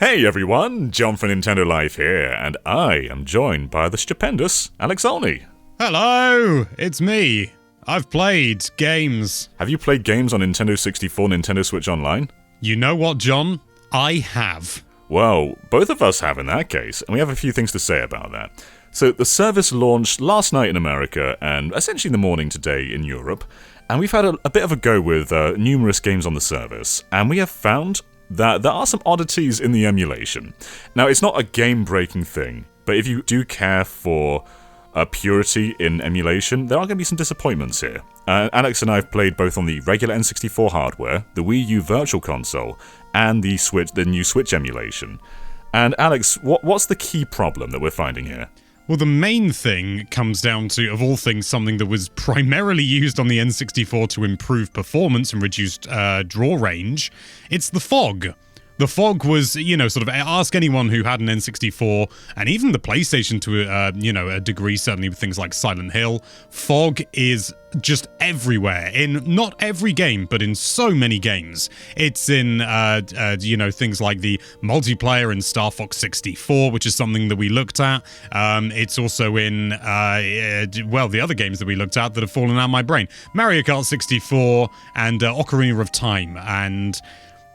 Hey everyone, John from Nintendo Life here, and I am joined by the stupendous Alex Olney. Hello, it's me. I've played games. Have you played games on Nintendo 64, Nintendo Switch Online? You know what, John? I have. Well, both of us have in that case, and we have a few things to say about that. So the service launched last night in America, and essentially in the morning today in Europe, and we've had a bit of a go with numerous games on the service, and we have found that there are some oddities in the emulation. Now, it's not a game-breaking thing, but if you do care for purity in emulation, there are going to be some disappointments here. Alex and I have played both on the regular N64 hardware, the Wii U Virtual Console, and the new Switch emulation. And Alex, what's the key problem that we're finding here? Well, the main thing comes down to, of all things, something that was primarily used on the N64 to improve performance and reduce draw range. It's the fog. The fog was, sort of, ask anyone who had an N64, and even the PlayStation to, a degree, certainly with things like Silent Hill, fog is just everywhere. In not every game, but in so many games. It's in, things like the multiplayer in Star Fox 64, which is something that we looked at. It's also in, the other games that we looked at that have fallen out of my brain. Mario Kart 64 and Ocarina of Time, and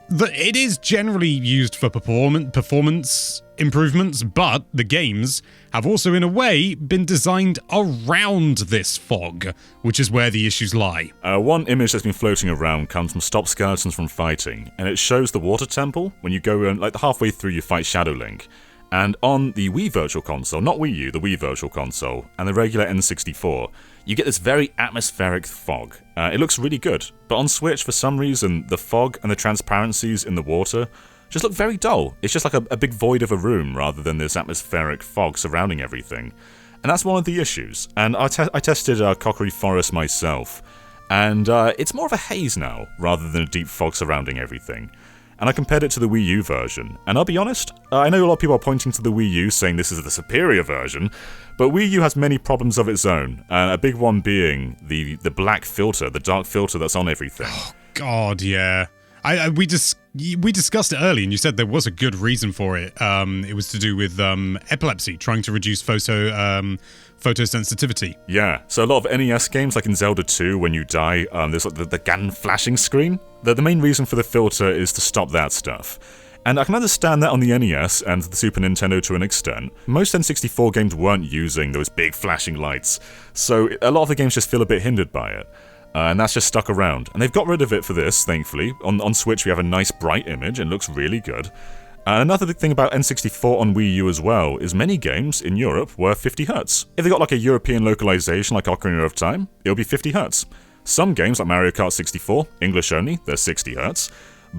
it is generally used for performance improvements, but the games have also, in a way, been designed around this fog, which is where the issues lie. One image that's been floating around comes from Stop Skeletons from Fighting, and it shows the water temple when you go in, halfway through you fight Shadow Link. And on the Wii Virtual Console, not Wii U, the Wii Virtual Console, and the regular N64, you get this very atmospheric fog. It looks really good, but on Switch, for some reason, the fog and the transparencies in the water just look very dull. It's just like a big void of a room rather than this atmospheric fog surrounding everything. And that's one of the issues. And I tested Cockery Forest myself, and it's more of a haze now, rather than a deep fog surrounding everything. And I compared it to the Wii U version, and I'll be honest, I know a lot of people are pointing to the Wii U saying this is the superior version, but Wii U has many problems of its own, and a big one being the black filter, the dark filter that's on everything. Oh, God, yeah. We discussed it earlier, and you said there was a good reason for it. It was to do with epilepsy, trying to reduce photosensitivity. Yeah, so a lot of NES games, like in Zelda 2, when you die, there's like the Ganon flashing screen. The main reason for the filter is to stop that stuff. And I can understand that on the NES and the Super Nintendo to an extent. Most N64 games weren't using those big flashing lights, so a lot of the games just feel a bit hindered by it. And that's just stuck around. And they've got rid of it for this, thankfully. On Switch we have a nice bright image and it looks really good. Another thing about N64 on Wii U as well is many games in Europe were 50Hz. If they got like a European localization like Ocarina of Time, it'll be 50Hz. Some games like Mario Kart 64, English only, they're 60Hz.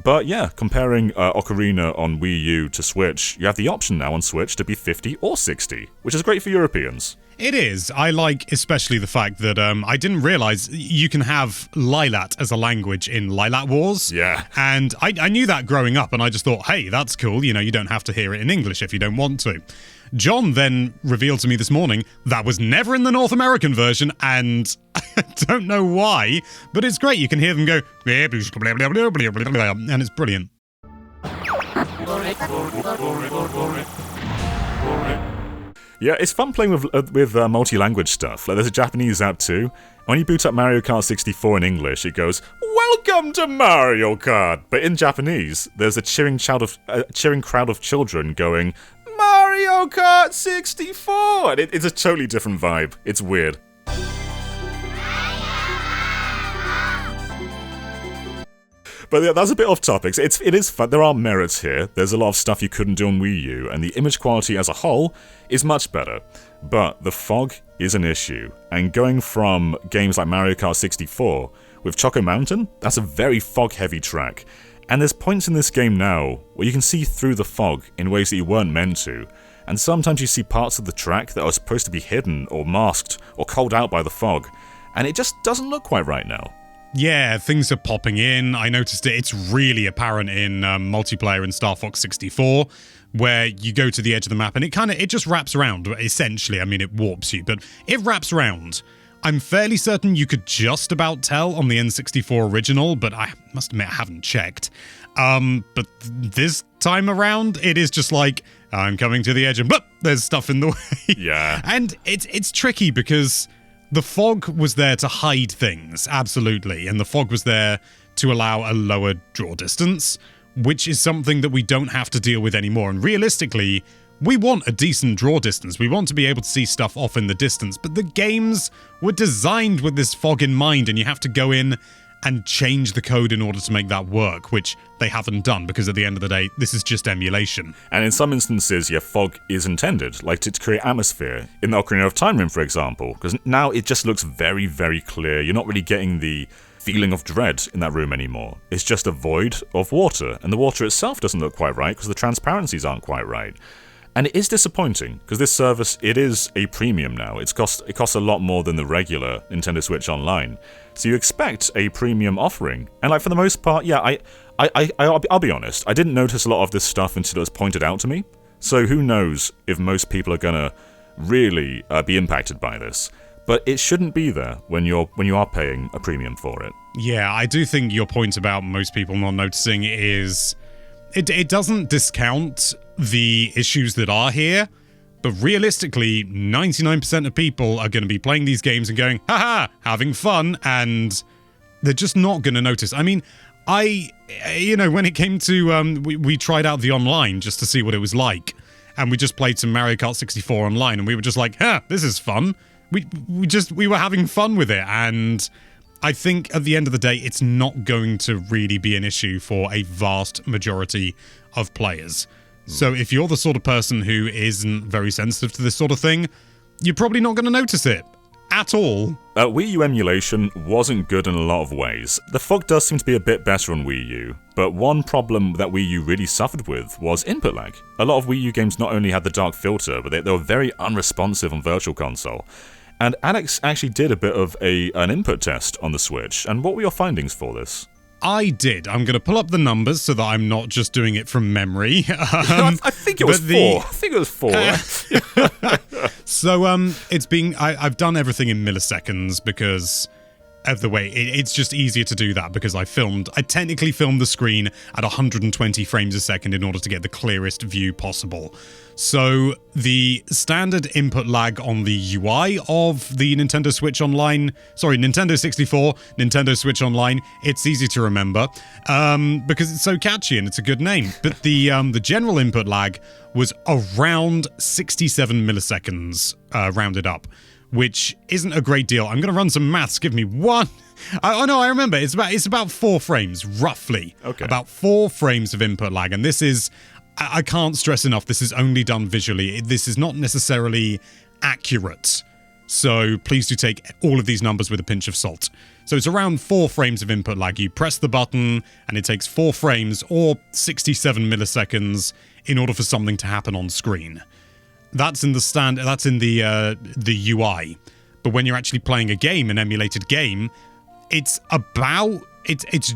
But yeah, comparing Ocarina on Wii U to Switch, you have the option now on Switch to be 50 or 60, which is great for Europeans. It is. I like especially the fact that I didn't realize you can have Lylat as a language in Lylat Wars. Yeah. And I knew that growing up, and I just thought, hey, that's cool. You don't have to hear it in English if you don't want to. John then revealed to me this morning that was never in the North American version, and I don't know why, but it's great. You can hear them go, and it's brilliant. Yeah, it's fun playing with multi-language stuff. Like, there's a Japanese app too. When you boot up Mario Kart 64 in English, it goes, "Welcome to Mario Kart!" But in Japanese, there's a cheering crowd of children going, "Mario Kart 64!" And it's a totally different vibe. It's weird. But yeah, that's a bit off topic. It is fun. There are merits here. There's a lot of stuff you couldn't do on Wii U, and the image quality as a whole is much better. But the fog is an issue, and going from games like Mario Kart 64 with Choco Mountain, that's a very fog-heavy track. And there's points in this game now where you can see through the fog in ways that you weren't meant to. And sometimes you see parts of the track that are supposed to be hidden or masked or culled out by the fog, and it just doesn't look quite right now. Yeah, things are popping in. I noticed it. It's really apparent in multiplayer in Star Fox 64, where you go to the edge of the map and it just wraps around, essentially. I mean, it warps you, but it wraps around. I'm fairly certain you could just about tell on the N64 original, but I must admit I haven't checked. But this time around, it is just like, I'm coming to the edge and bloop, there's stuff in the way. Yeah. And it's tricky because the fog was there to hide things, absolutely, and the fog was there to allow a lower draw distance, which is something that we don't have to deal with anymore. And realistically, we want a decent draw distance. We want to be able to see stuff off in the distance, but the games were designed with this fog in mind, and you have to go in and change the code in order to make that work, which they haven't done, because at the end of the day, this is just emulation. And in some instances, yeah, fog is intended, like to create atmosphere. In the Ocarina of Time Room, for example, because now it just looks very, very clear. You're not really getting the feeling of dread in that room anymore. It's just a void of water, and the water itself doesn't look quite right because the transparencies aren't quite right. And it is disappointing, because this service, it is a premium now. It costs a lot more than the regular Nintendo Switch Online. So you expect a premium offering. And like for the most part, yeah, I'll be honest, I didn't notice a lot of this stuff until it was pointed out to me. So who knows if most people are gonna really be impacted by this. But it shouldn't be there when you are paying a premium for it. Yeah, I do think your point about most people not noticing is it doesn't discount the issues that are here, but realistically, 99% of people are going to be playing these games and going, haha, having fun, and they're just not going to notice. I mean, when it came to, we tried out the online just to see what it was like, and we just played some Mario Kart 64 online, and we were just like, this is fun. We were having fun with it, and I think at the end of the day, it's not going to really be an issue for a vast majority of players. So if you're the sort of person who isn't very sensitive to this sort of thing, you're probably not going to notice it at all. Wii U emulation wasn't good in a lot of ways. The fog does seem to be a bit better on Wii U, but one problem that Wii U really suffered with was input lag. A lot of Wii U games not only had the dark filter, but they were very unresponsive on Virtual Console. And Alex actually did a bit of an input test on the Switch, and what were your findings for this? I did. I'm going to pull up the numbers so that I'm not just doing it from memory. I think it was 4. I think it was 4. So I've done everything in milliseconds because of the way it's just easier to do that, because I technically filmed the screen at 120 frames a second in order to get the clearest view possible. So the standard input lag on the UI of the Nintendo 64, Nintendo Switch Online, it's easy to remember because it's so catchy and it's a good name. But the general input lag was around 67 milliseconds rounded up, which isn't a great deal. I'm going to run some maths. Give me one. Oh no, I remember. It's about 4 frames, roughly. Okay. About 4 frames of input lag. And this is, I can't stress enough, this is only done visually. This is not necessarily accurate. So please do take all of these numbers with a pinch of salt. So it's around 4 frames of input lag. You press the button and it takes 4 frames or 67 milliseconds in order for something to happen on screen. That's in the UI. But when you're actually playing a game, an emulated game, it's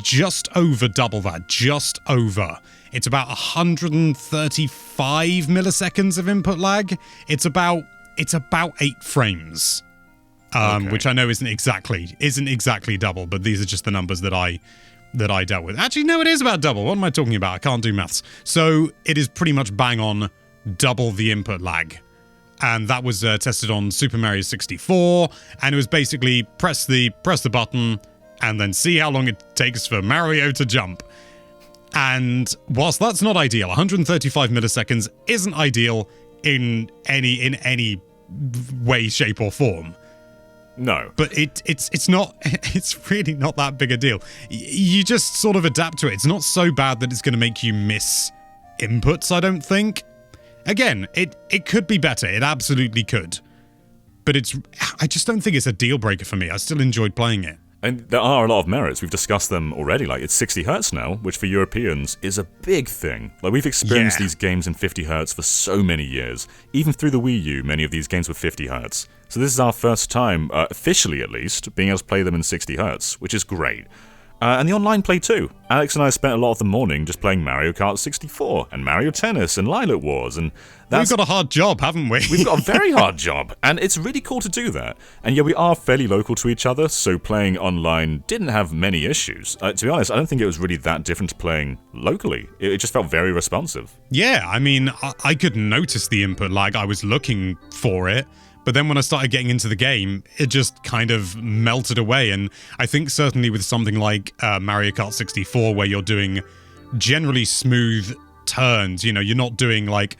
just over double that, just over. It's about 135 milliseconds of input lag. It's about 8 frames. Okay. Which I know isn't exactly double, but these are just the numbers that I dealt with. Actually, no, it is about double. What am I talking about? I can't do maths. So it is pretty much bang on double the input lag. And that was tested on Super Mario 64, and it was basically press the button and then see how long it takes for Mario to jump. And whilst that's not ideal, 135 milliseconds isn't ideal in any way, shape, or form. No. But it's really not that big a deal. You just sort of adapt to it. It's not so bad that it's going to make you miss inputs, I don't think. Again, it could be better. It absolutely could. But I just don't think it's a deal breaker for me. I still enjoyed playing it. And there are a lot of merits. We've discussed them already. Like, it's 60 Hz now, which for Europeans is a big thing. Like, we've experienced these games in 50 Hz for so many years. Even through the Wii U, many of these games were 50 Hz. So this is our first time, officially at least, being able to play them in 60 Hz, which is great. And the online play too. Alex and I spent a lot of the morning just playing Mario Kart 64 and Mario Tennis and Lilac Wars, and we've got a hard job, haven't we? We've got a very hard job, and it's really cool to do that. And yeah, we are fairly local to each other, so playing online didn't have many issues. To be honest, I don't think it was really that different to playing locally. It just felt very responsive. Yeah, I mean, I could notice the input lag. I was looking for it. But then when I started getting into the game, it just kind of melted away. And I think certainly with something like Mario Kart 64, where you're doing generally smooth turns, you're not doing like,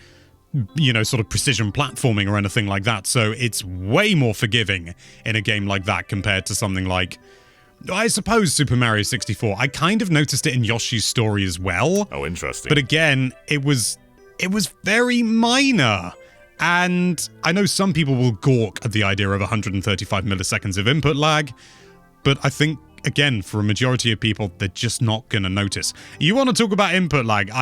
sort of precision platforming or anything like that. So it's way more forgiving in a game like that compared to something like, I suppose, Super Mario 64. I kind of noticed it in Yoshi's Story as well. Oh, interesting. But again, it was very minor. And I know some people will gawk at the idea of 135 milliseconds of input lag, but I think, again, for a majority of people, they're just not going to notice. You want to talk about input lag?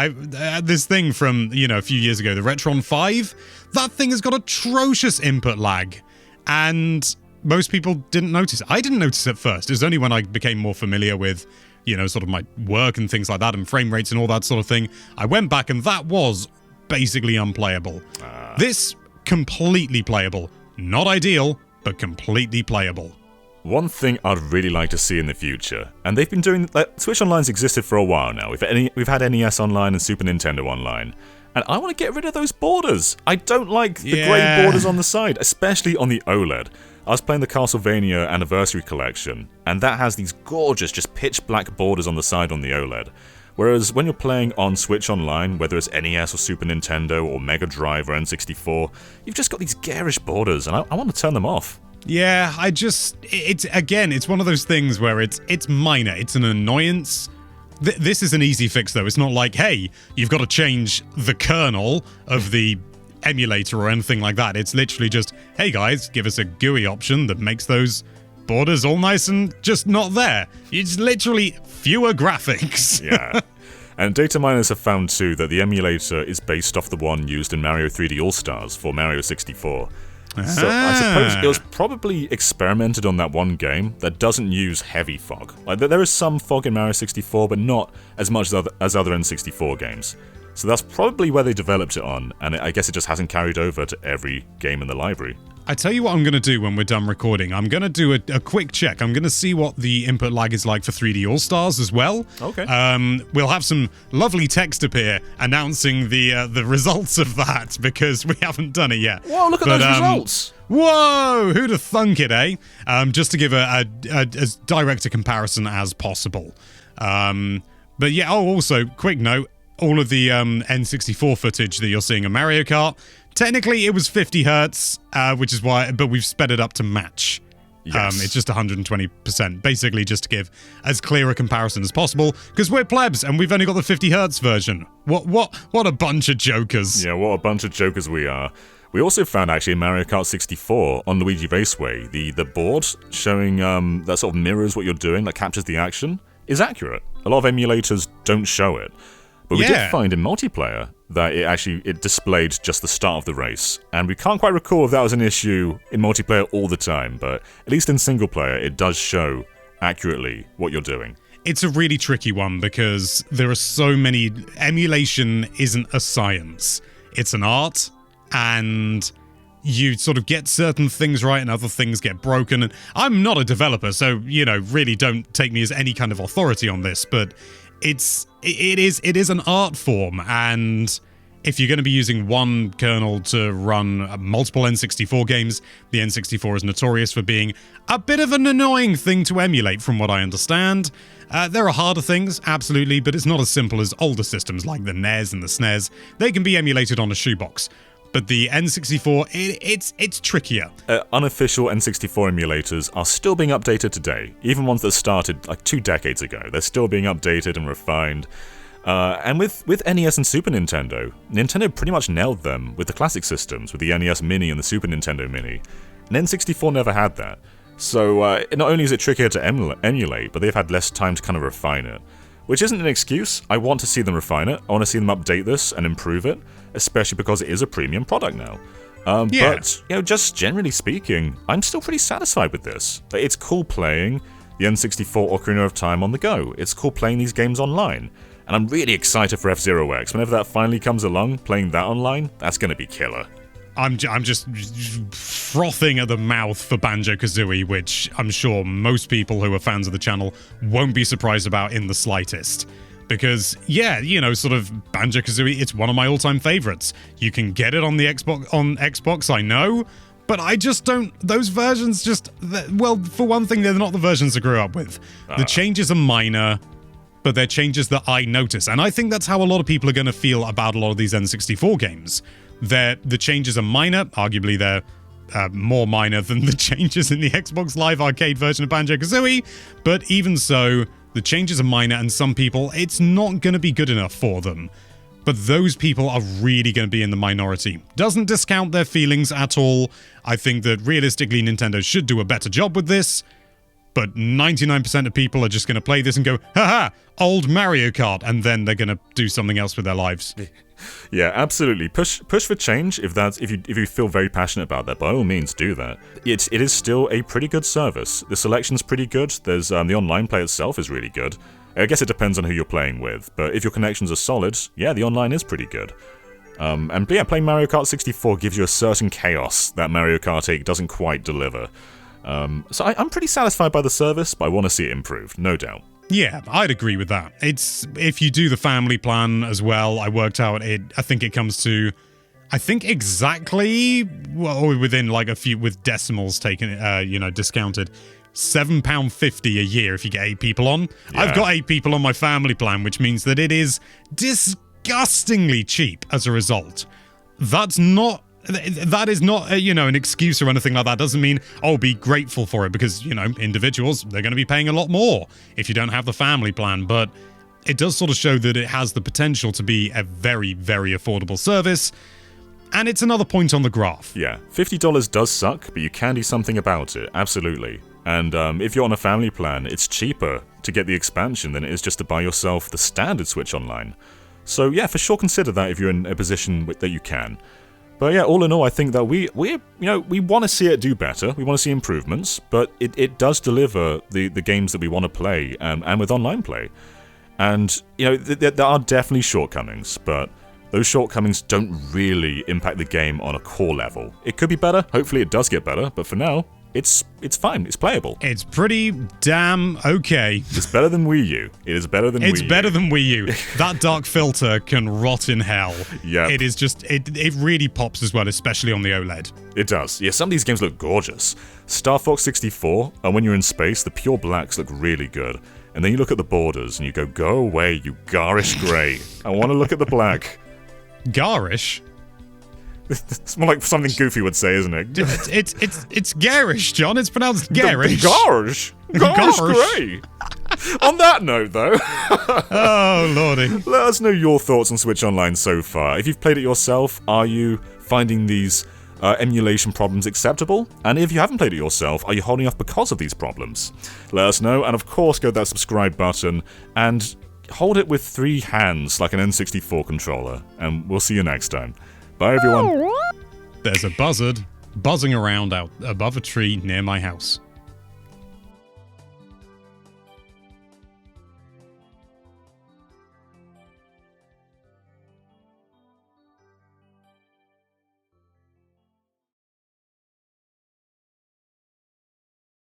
This thing from, a few years ago, the Retron 5, that thing has got atrocious input lag, and most people didn't notice. I didn't notice at first. It was only when I became more familiar with, sort of my work and things like that, and frame rates and all that sort of thing, I went back, and that was basically unplayable. This, completely playable. Not ideal, but completely playable. One thing I'd really like to see in the future, and they've been doing, Switch Online's existed for a while now. We've had NES Online and Super Nintendo Online, and I want to get rid of those borders. I don't like the grey borders on the side, especially on the OLED. I was playing the Castlevania Anniversary Collection, and that has these gorgeous, just pitch black borders on the side on the OLED. Whereas when you're playing on Switch Online, whether it's NES or Super Nintendo or Mega Drive or N64, you've just got these garish borders, and I want to turn them off. Yeah, it's one of those things where it's minor, it's an annoyance. This is an easy fix though. It's not like, hey, you've got to change the kernel of the emulator or anything like that. It's literally just, hey guys, give us a GUI option that makes those borders all nice and just not there. It's literally fewer graphics. Yeah. And data miners have found too that the emulator is based off the one used in Mario 3D All-Stars for Mario 64. So I suppose it was probably experimented on that one game that doesn't use heavy fog. Like there is some fog in Mario 64, but not as much as other N64 games. So that's probably where they developed it on, and I guess it just hasn't carried over to every game in the library. I tell you what I'm going to do when we're done recording. I'm going to do a quick check. I'm going to see what the input lag is like for 3D All-Stars as well. Okay. We'll have some lovely text appear announcing the results of that, because we haven't done it yet. Whoa, look at those results! Whoa! Who'd have thunk it, eh? Just to give as direct a comparison as possible. But yeah, also, quick note, all of the N64 footage that you're seeing of Mario Kart, technically it was 50 hertz, which is why, but we've sped it up to match. Yes. It's just 120%, basically just to give as clear a comparison as possible, because we're plebs and we've only got the 50 hertz version. What a bunch of jokers. Yeah, what a bunch of jokers we are. We also found actually in Mario Kart 64 on Luigi Raceway, the board showing that sort of mirrors what you're doing, that captures the action, is accurate. A lot of emulators don't show it. But we did find in multiplayer that it displayed just the start of the race, and we can't quite recall if that was an issue in multiplayer all the time, but at least in single player it does show accurately what you're doing. It's a really tricky one because there are so many... Emulation isn't a science. It's an art, and you sort of get certain things right and other things get broken. And I'm not a developer, so, really don't take me as any kind of authority on this, but it is an art form, and if you're going to be using one kernel to run multiple N64 games, the N64 is notorious for being a bit of an annoying thing to emulate, from what I understand. There are harder things, absolutely, but it's not as simple as older systems like the NES and the SNES. They can be emulated on a shoebox. But the N64, it's trickier. Unofficial N64 emulators are still being updated today. Even ones that started like 2 decades ago. They're still being updated and refined. And with NES and Super Nintendo, Nintendo pretty much nailed them with the classic systems, with the NES Mini and the Super Nintendo Mini. And N64 never had that. So not only is it trickier to emulate, but they've had less time to kind of refine it. Which isn't an excuse. I want to see them refine it. I want to see them update this and improve it, especially because it is a premium product now. But, just generally speaking, I'm still pretty satisfied with this. It's cool playing. the N64 Ocarina of Time on the go. It's cool playing these games online. And I'm really excited for F-Zero X. Whenever that finally comes along, playing that online, that's going to be killer. I'm just frothing at the mouth for Banjo-Kazooie, which I'm sure most people who are fans of the channel won't be surprised about in the slightest. Because, yeah, you know, sort of Banjo-Kazooie, it's one of my all-time favorites. You can get it on the Xbox, I know, but I just don't... Those versions just... Well, for one thing, they're not the versions I grew up with. The changes are minor, but they're changes that I notice. And I think that's how a lot of people are going to feel about a lot of these N64 games. The changes are minor. Arguably, they're more minor than the changes in the Xbox Live Arcade version of Banjo-Kazooie. But even so, the changes are minor, and some people, it's not going to be good enough for them. But those people are really going to be in the minority. Doesn't discount their feelings at all. I think that realistically, Nintendo should do a better job with this. But 99% of people are just going to play this and go, haha, old Mario Kart, and then they're going to do something else with their lives. Yeah, absolutely. Push for change if you feel very passionate about that. By all means, do that. It is still a pretty good service. The selection's pretty good. There's the online play itself is really good. I guess it depends on who you're playing with, but if your connections are solid, yeah, the online is pretty good. And yeah, playing Mario Kart 64 gives you a certain chaos that Mario Kart 8 doesn't quite deliver. So I'm pretty satisfied by the service, but I want to see it improved, no doubt. Yeah, I'd agree with that. It's if you do the family plan as well, I worked out I think it comes to exactly, well, within like a few with decimals taken discounted, £7.50 a year if you get 8 people on. Yeah. I've got 8 people on my family plan, which means that it is disgustingly cheap as a result. That is not an excuse or anything like that. Doesn't mean, be grateful for it, because, individuals, they're going to be paying a lot more if you don't have the family plan. But it does sort of show that it has the potential to be a very, very affordable service. And it's another point on the graph. Yeah, $50 does suck, but you can do something about it, absolutely. And if you're on a family plan, it's cheaper to get the expansion than it is just to buy yourself the standard Switch Online. So yeah, for sure consider that if you're in a position that you can. But yeah, all in all, I think that we want to see it do better. We want to see improvements, but it does deliver the games that we want to play, and with online play. And there are definitely shortcomings, but those shortcomings don't really impact the game on a core level. It could be better. Hopefully, it does get better. But for now, it's fine. It's playable. It's pretty damn okay. It's better than Wii U. It is better than Wii U. It's better than Wii U. That dark filter can rot in hell. Yeah. It is just, it really pops as well, especially on the OLED. It does. Yeah, some of these games look gorgeous. Star Fox 64, and when you're in space, the pure blacks look really good. And then you look at the borders and you go away, you garish grey. I want to look at the black. Garish? It's more like something Goofy would say, isn't it? It's garish, John. It's pronounced garish. Garish grey. On that note, though, oh lordy, let us know your thoughts on Switch Online so far. If you've played it yourself, are you finding these emulation problems acceptable? And if you haven't played it yourself, are you holding off because of these problems? Let us know, and of course, go to that subscribe button and hold it with 3 hands like an N64 controller. And we'll see you next time. Bye, everyone. There's a buzzard buzzing around out above a tree near my house.